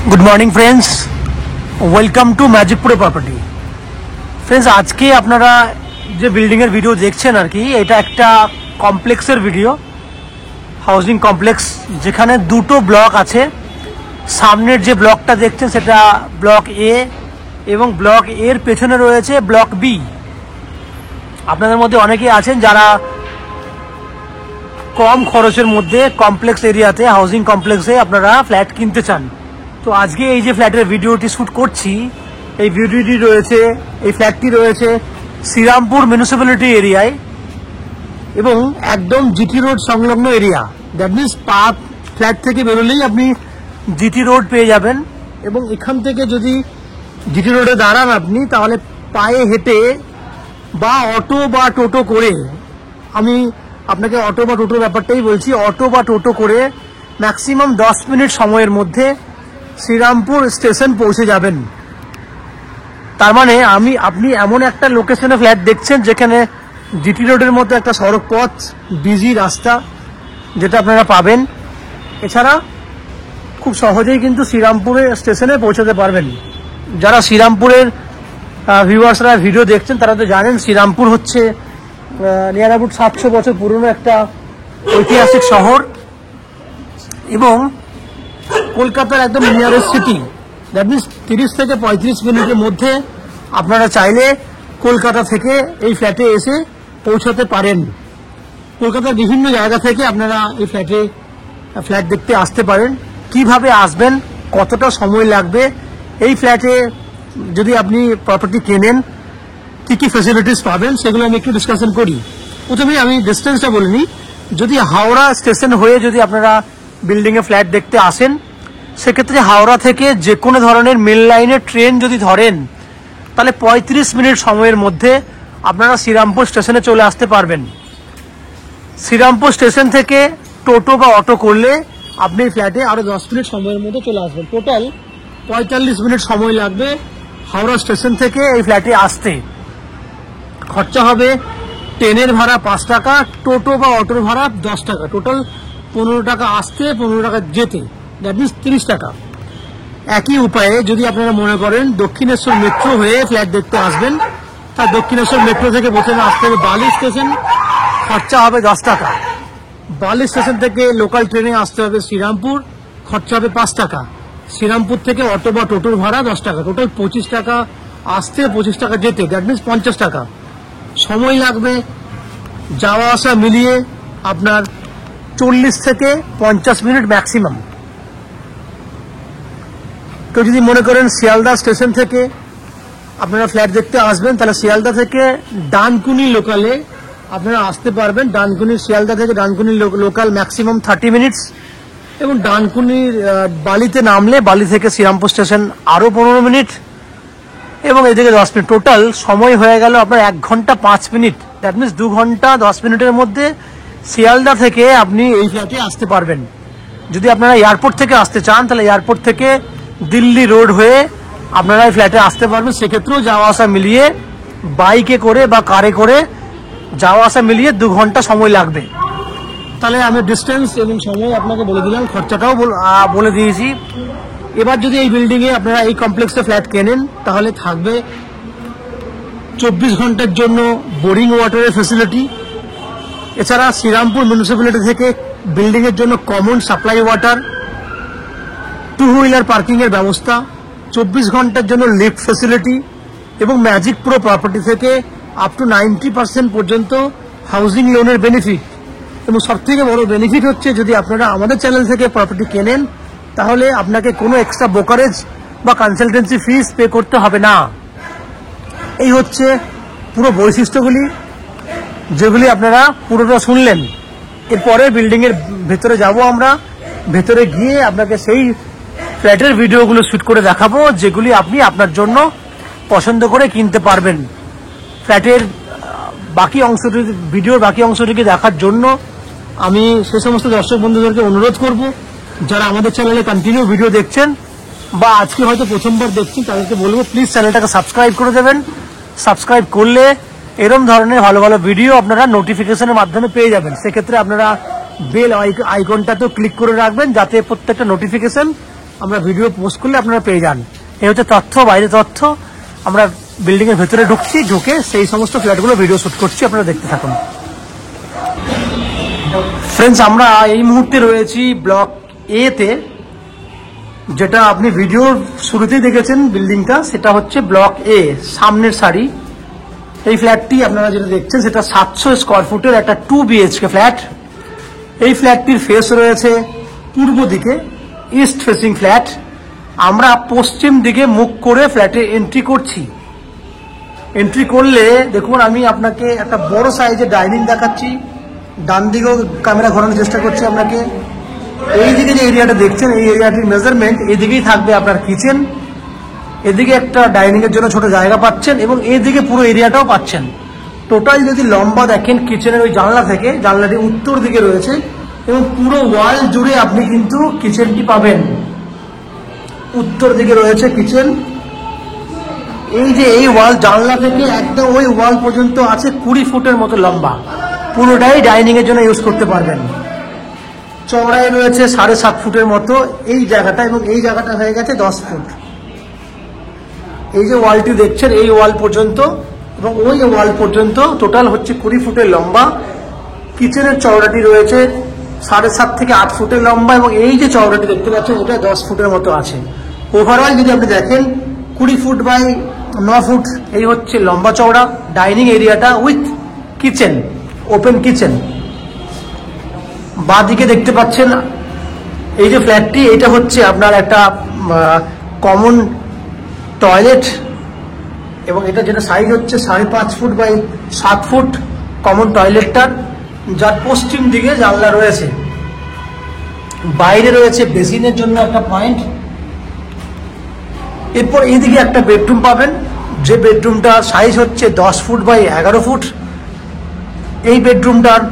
Good morning friends, welcome to मैजिकपुरे property. Friends, आज के আপনারা যে বিল্ডিং এর ভিডিও দেখছেন আর কি, এটা একটা কমপ্লেক্সের ভিডিও। হাউজিং কমপ্লেক্স যেখানে দুটো ব্লক আছে। সামনের যে ব্লকটা দেখছেন সেটা ব্লক এ এবং ব্লক এর পেছনে রয়েছে ব্লক বি। আপনাদের মধ্যে অনেকেই আছেন যারা কম খরচের মধ্যে কমপ্লেক্স এরিয়াতে হাউজিং কমপ্লেক্সে আপনারা ফ্ল্যাট কিনতে চান। তো আজকে এই যে ফ্ল্যাটের ভিডিওটি শ্যুট করছি, এই ভিডিওটি রয়েছে, এই ফ্ল্যাটটি রয়েছে শ্রীরামপুর মিউনিসিপ্যালিটি এরিয়ায় এবং একদম জিটি রোড সংলগ্ন area. That means park flat থেকে বেরোলেই আপনি জিটি রোড পেয়ে যাবেন এবং এখান থেকে যদি জিটি রোডে দাঁড়ান আপনি, তাহলে পায়ে হেঁটে বা অটো বা টোটো করে, আমি আপনাকে অটো বা টোটোর ব্যাপারটাই বলছি, অটো বা টোটো করে ম্যাক্সিমাম 10 মিনিট সময়ের মধ্যে শ্রীরামপুর স্টেশন পৌঁছে যাবেন। তার মানে আপনি এমন একটা লোকেশনে ফ্ল্যাট দেখছেন যেখানে জিটি রোডের মতো একটা সড়ক পথ, বিজি রাস্তা যেটা আপনারা পাবেন। এছাড়া খুব সহজেই কিন্তু শ্রীরামপুরের স্টেশনে পৌঁছাতে পারবেন। যারা শ্রীরামপুরের ভিউয়ার্সরা ভিডিও দেখছেন তারা তো জানেন শ্রীরামপুর হচ্ছে নিয়ার অ্যাবাউট 700 বছর পুরনো একটা ঐতিহাসিক শহর এবং কলকাতার একদম নিয়ারেস্ট সিটি। দ্যাট মিনস 30 থেকে 35 মিনিটের মধ্যে আপনারা চাইলে কলকাতা থেকে এই ফ্ল্যাটে এসে পৌঁছাতে পারেন। কলকাতার বিভিন্ন জায়গা থেকে আপনারা এই ফ্ল্যাট দেখতে আসতে পারেন। কিভাবে আসবেন, কতটা সময় লাগবে, এই ফ্ল্যাটে যদি আপনি প্রপার্টি কেনেন কি কি ফ্যাসিলিটিস পাবেন সেগুলো আমি একটু ডিসকাশন করি। প্রথমে আমি ডিস্টেন্সটা বলিনি। যদি হাওড়া স্টেশন হয়ে যদি আপনারা বিল্ডিংয়ে ফ্ল্যাট দেখতে আসেন, সেক্ষেত্রে হাওড়া থেকে যে কোনো ধরনের মেল লাইনের ট্রেন যদি ধরেন, তাহলে 35 মিনিট সময়ের মধ্যে আপনারা শ্রীরামপুর স্টেশনে চলে আসতে পারবেন। শ্রীরামপুর স্টেশন থেকে টোটো বা অটো করলে আপনি ফ্ল্যাটে আরও 10 মিনিট সময়ের মধ্যে চলে আসবেন। টোটাল 45 মিনিট সময় লাগবে হাওড়া স্টেশন থেকে এই ফ্ল্যাটে আসতে। খরচা হবে ট্রেনের ভাড়া 5 টাকা, টোটো বা অটোর ভাড়া 10 টাকা, টোটাল 15 টাকা আসতে, 15 টাকা যেতে, দ্যাট মিনস 30 টাকা। একই উপায়ে যদি আপনারা মনে করেন দক্ষিণেশ্বর মেট্রো হয়ে ফ্ল্যাট দেখতে আসবেন, তা দক্ষিণেশ্বর মেট্রো থেকে প্রথমে আসতে হবে বালি স্টেশন, খরচা হবে 10 টাকা। বালি স্টেশন থেকে লোকাল ট্রেনে আসতে হবে শ্রীরামপুর, খরচা হবে 5 টাকা। শ্রীরামপুর থেকে অটো বা টোটোর ভাড়া 10 টাকা, টোটাল 25 টাকা আসতে, 25 টাকা যেতে, দ্যাট মিনস 50 টাকা। সময় লাগবে যাওয়া আসা মিলিয়ে আপনার 40 থেকে 50 মিনিট ম্যাক্সিমাম। কেউ যদি মনে করেন শিয়ালদা স্টেশন থেকে আপনারা ফ্ল্যাট দেখতে আসবেন, তাহলে শিয়ালদা থেকে ডানকুনি লোকালে আপনারা আসতে পারবেন। ডানকুনি শিয়ালদা থেকে ডানকুনি লোকাল ম্যাক্সিমাম 30 মিনিটস এবং ডানকুনির বালিতে নামলে বালি থেকে শ্রীরামপুর স্টেশন আরও 15 মিনিট এবং এই থেকে 10 মিনিট। টোটাল সময় হয়ে গেল আপনার 1 ঘন্টা 5 মিনিট। দ্যাট মিনস 2 ঘন্টা 10 মিনিটের মধ্যে শিয়ালদা থেকে আপনি এই ফ্ল্যাটে আসতে পারবেন। যদি আপনারা এয়ারপোর্ট থেকে আসতে চান, তাহলে এয়ারপোর্ট থেকে দিল্লি রোড হয়ে আপনারা এই ফ্ল্যাটে আসতে পারবেন। সেক্ষেত্রেও যাওয়া আসা মিলিয়ে বাইকে করে বা কারে করে যাওয়া আসা মিলিয়ে 2 ঘন্টা সময় লাগবে। তাহলে আমি ডিস্টেন্স এবং সময় আপনাকে বলে দিলাম, খরচাটাও বলে দিয়েছি। এবার যদি এই বিল্ডিংয়ে আপনারা এই কমপ্লেক্সে ফ্ল্যাট কেনেন, তাহলে থাকবে 24 ঘন্টার জন্য বোরিং ওয়াটারের ফেসিলিটি। এছাড়া শ্রীরামপুর মিউনিসিপ্যালিটি থেকে বিল্ডিংয়ের জন্য কমন সাপ্লাই ওয়াটার, 2 হুইলার পার্কিংয়ের ব্যবস্থা, 24 ঘন্টার জন্য লিফট ফেসিলিটি এবং ম্যাজিকপুরে প্রপার্টি থেকে আপ টু 90% পর্যন্ত হাউজিং লোনের বেনিফিট। এবং সবথেকে বড় বেনিফিট হচ্ছে, যদি আপনারা আমাদের চ্যানেল থেকে প্রপার্টি কেনেন, তাহলে আপনাকে কোনো এক্সট্রা ব্রোকারেজ বা কনসালটেন্সি ফিস পে করতে হবে না। এই হচ্ছে পুরো বৈশিষ্ট্যগুলি, যেগুলি আপনারা পুরোটা শুনলেন। এরপরে বিল্ডিংয়ের ভেতরে যাব আমরা। ভেতরে গিয়ে আপনাকে সেই ফ্ল্যাটের ভিডিওগুলো শ্যুট করে দেখাবো, যেগুলি আপনি আপনার জন্য পছন্দ করে কিনতে পারবেন। ফ্ল্যাটের বাকি অংশটি, ভিডিওর বাকি অংশটিকে দেখার জন্য আমি সে সমস্ত দর্শক বন্ধুদেরকে অনুরোধ করব, যারা আমাদের চ্যানেলে কন্টিনিউ ভিডিও দেখছেন বা আজকে হয়তো প্রথমবার দেখছেন, তাদেরকে বলবো প্লিজ চ্যানেলটাকে সাবস্ক্রাইব করে দেবেন। সাবস্ক্রাইব করলে এরকম ধরনের ভালো ভালো ভিডিও আপনারা নোটিফিকেশনের মাধ্যমে পেয়ে যাবেন। সেক্ষেত্রে আপনারা বেল আইকনটাতেও ক্লিক করে রাখবেন, যাতে প্রত্যেকটা নোটিফিকেশন আমরা ভিডিও পোস্ট করলে আপনারা পেয়ে যান। এই হচ্ছে তথ্য, বাইরে তথ্য। আমরা বিল্ডিং এর ভেতরে ঢুকে সেই সমস্ত ফ্ল্যাটগুলো ভিডিও শুট করছি, আপনারা দেখতে থাকুন। ফ্রেন্ডস, আমরা এই মুহূর্তে রয়েছি ব্লক এ তে, যেটা আপনি ভিডিওর শুরুতেই দেখেছেন বিল্ডিংটা, সেটা হচ্ছে ব্লক এ, সামনের সারি। এই ফ্ল্যাটটি আপনারা যেটা দেখছেন সেটা 700 স্কোয়ার ফুটের একটা 2 BHK ফ্ল্যাট। এই ফ্ল্যাটটির ফেস রয়েছে পূর্ব দিকে, ইস্ট ফেসিং ফ্ল্যাট। আমরা পশ্চিম দিকে মুখ করে ফ্ল্যাটে এন্ট্রি করছি। এন্ট্রি করলে দেখুন, আমি আপনাকে একটা বড় সাইজের ডাইনিং দেখাচ্ছি। ডান দিকেও ক্যামেরা ঘোরানোর চেষ্টা করছি আপনাকে। এই দিকে যে এরিয়াটা দেখছেন, এই এরিয়াটির মেজারমেন্ট, এদিকেই থাকবে আপনার কিচেন। এদিকে একটা ডাইনিং এর জন্য ছোট জায়গা পাচ্ছেন এবং এদিকে পুরো এরিয়াটাও পাচ্ছেন। টোটাল যদি লম্বা দেখেন কিচেনের ওই জানলা থেকে, জানলাটি উত্তর দিকে রয়েছে এবং পুরো ওয়াল জুড়ে আপনি কিন্তু কিচেনটি পাবেন। উত্তর দিকে রয়েছে কিচেন। এই যে এই ওয়াল, জানলা থেকে একদম ওই ওয়াল পর্যন্ত আছে 20 ফুটের মতো লম্বা। পুরোটাই ডাইনিং এর জন্য ইউজ করতে পারবেন। চওড়ায় রয়েছে 7.5 ফুটের মতো এই জায়গাটা, এবং এই জায়গাটা হয়ে গেছে 10 ফুট। এই যে ওয়ালটি দেখছেন, এই ওয়াল পর্যন্ত এবং ওই ওয়াল পর্যন্ত টোটাল হচ্ছে 20 ফুটের লম্বা। কিচেনের চওড়াটি রয়েছে 7.5 থেকে 8 ফুটের লম্বা, এবং এই যে চওড়াটি দেখতে পাচ্ছেন এটা 10 ফুটের মতো আছে। ওভারঅল যদি আপনি দেখেন 20 ফুট বাই 9 ফুট, এই হচ্ছে লম্বা চওড়া ডাইনিং এরিয়াটা উইথ কিচেন, ওপেন কিচেন। বাঁদিকে দেখতে পাচ্ছেন এই যে ফ্ল্যাটটি, এটা হচ্ছে আপনার একটা কমন টয়লেট, এবং এটা যেটা সাইজ হচ্ছে 5.5 ফুট বাই 7 ফুট কমন টয়লেটটার, যার পশ্চিম দিকে জানলা রয়েছে। বাইরে রয়েছে বেসিনের জন্য একটা পয়েন্ট। এরপর এইদিকে একটা বেডরুম পাবেন, যে বেডরুমটার সাইজ হচ্ছে 10 ফুট বাই 11 ফুট। এই বেডরুমটার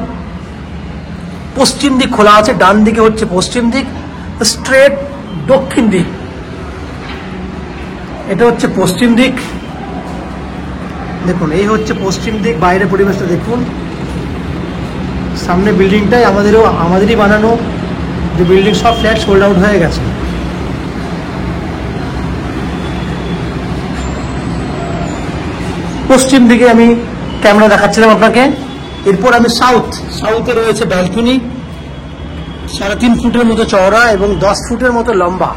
পশ্চিম দিক খোলা আছে, ডান দিকে হচ্ছে পশ্চিম দিক, স্ট্রেট দক্ষিণ দিক। এটা হচ্ছে পশ্চিম দিক। দেখুন, এই হচ্ছে পশ্চিম দিক। বাইরে পরিবেশটা দেখুন। সামনে বিল্ডিংটাই আমাদেরই বানানো, যে বিল্ডিং সব ফ্ল্যাট সোল্ড আউট হয়ে গেছে। পশ্চিম দিকে আমি ক্যামেরা দেখাচ্ছিলাম আপনাকে। এরপর আমি সাউথে রয়েছে ব্যালকনি, 3.5 ফুটের মতো চওড়া এবং 10 ফুটের মতো লম্বা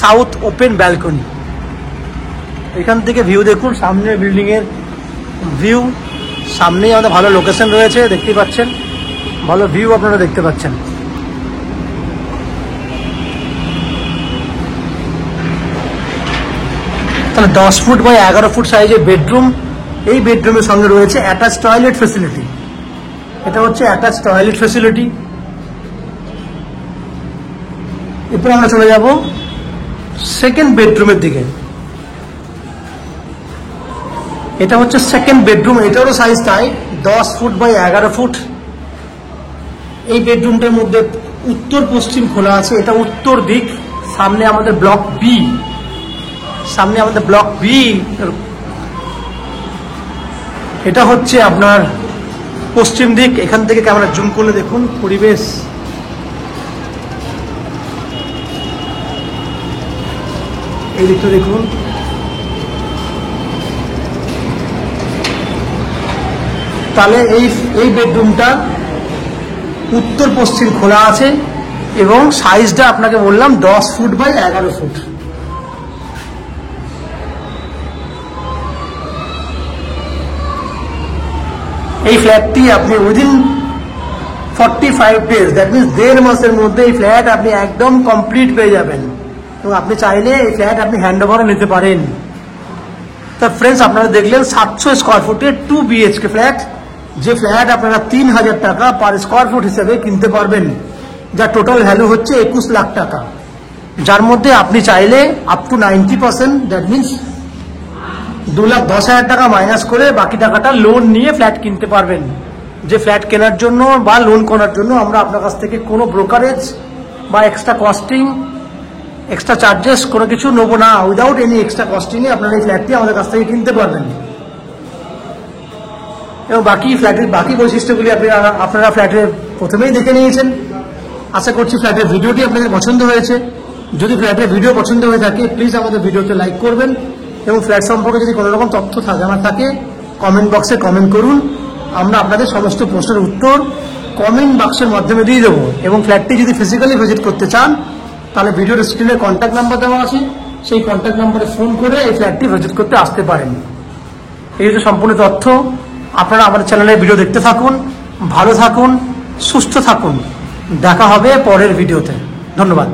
সাউথ ওপেন ব্যালকনি। এখান থেকে ভিউ দেখুন, সামনে বিল্ডিং এর ভিউ। সামনেই আমাদের ভালো লোকেশন রয়েছে, দেখতে পাচ্ছেন, ভালো ভিউ আপনারা দেখতে পাচ্ছেন। তাহলে 10 ফুট বাই 11 ফুট সাইজের বেডরুম। এই বেডরুমের সঙ্গে রয়েছে অ্যাটাচ টয়লেট ফেসিলিটি। এটা হচ্ছে অ্যাটাচ টয়লেট ফেসিলিটি। এরপর আমরা চলে যাব সেকেন্ড বেডরুমের দিকে। এটা হচ্ছে সেকেন্ড বেডরুম, এটারও সাইজ তাই 10 ফুট বাই 11 ফুট। এই বেডরুমটার মধ্যে উত্তর পশ্চিম খোলা আছে, এটা উত্তর দিক। সামনে আমাদের ব্লক বি, এটা হচ্ছে আপনার পশ্চিম দিক। এখান থেকে ক্যামেরা জুম করলে দেখুন পরিবেশ। এই দিকটা দেখুন। তাহলে এই বেডরুমটা উত্তর পশ্চিম খোলা আছে এবং সাইজটা আপনাকে বললাম 10 ফুট বাই 11 ফুট। এই ফ্ল্যাটটি আপনি উইদিন 45 ডেজ, দ্যাট মিনস 1.5 মাসের মধ্যে এই ফ্ল্যাট আপনি একদম কমপ্লিট পেয়ে যাবেন, এবং আপনি চাইলে এই ফ্ল্যাট আপনি হ্যান্ড ওভারও নিতে পারেন। তা ফ্রেন্ডস, আপনারা দেখলেন 700 স্কোয়ার ফুটের 2 BHK ফ্ল্যাট, যে ফ্ল্যাট আপনারা 3000 টাকা পার স্কোয়ার ফুট হিসেবে কিনতে পারবেন, যার টোটাল ভ্যালু হচ্ছে 21 লাখ টাকা, যার মধ্যে আপনি চাইলে আপ টু 90%, দ্যাট মিনস 2,10,000 টাকা মাইনাস করে বাকি টাকাটা লোন নিয়ে ফ্ল্যাট কিনতে পারবেন। যে ফ্ল্যাট কেনার জন্য বা লোন করার জন্য আমরা আপনার কাছ থেকে কোনো ব্রোকারেজ বা এক্সট্রা কস্টিং, এক্সট্রা চার্জেস কোনো কিছু নেবো না। উইদাউট এনি এক্সট্রা কস্টিংয়ে আপনারা এই ফ্ল্যাটটি আমাদের কাছ থেকে কিনতে পারবেন। এবং বাকি ফ্ল্যাটের বাকি বৈশিষ্ট্যগুলি আপনারা ফ্ল্যাটের প্রথমেই দেখে নিয়েছেন। আশা করছি ফ্ল্যাটের ভিডিওটি আপনাদের পছন্দ হয়েছে। যদি ফ্ল্যাটের ভিডিও পছন্দ হয়ে থাকে প্লিজ আমাদের ভিডিওতে লাইক করবেন এবং ফ্ল্যাট সম্পর্কে যদি কোনো রকম তথ্য জানার থাকে কমেন্ট বক্সে কমেন্ট করুন। আমরা আপনাদের সমস্ত প্রশ্নের উত্তর কমেন্ট বক্সের মাধ্যমে দিয়ে দেবো। এবং ফ্ল্যাটটি যদি ফিজিক্যালি ভিজিট করতে চান তাহলে ভিডিওর স্ক্রিনে কন্ট্যাক্ট নাম্বার দেওয়া আছে, সেই কন্ট্যাক্ট নাম্বারে ফোন করে এই ফ্ল্যাটটি ভিজিট করতে আসতে পারেন। এই হচ্ছে সম্পূর্ণ তথ্য। আপনারা আমাদের চ্যানেলে ভিডিও দেখতে থাকুন, ভালো থাকুন, সুস্থ থাকুন। দেখা হবে পরের ভিডিওতে। ধন্যবাদ।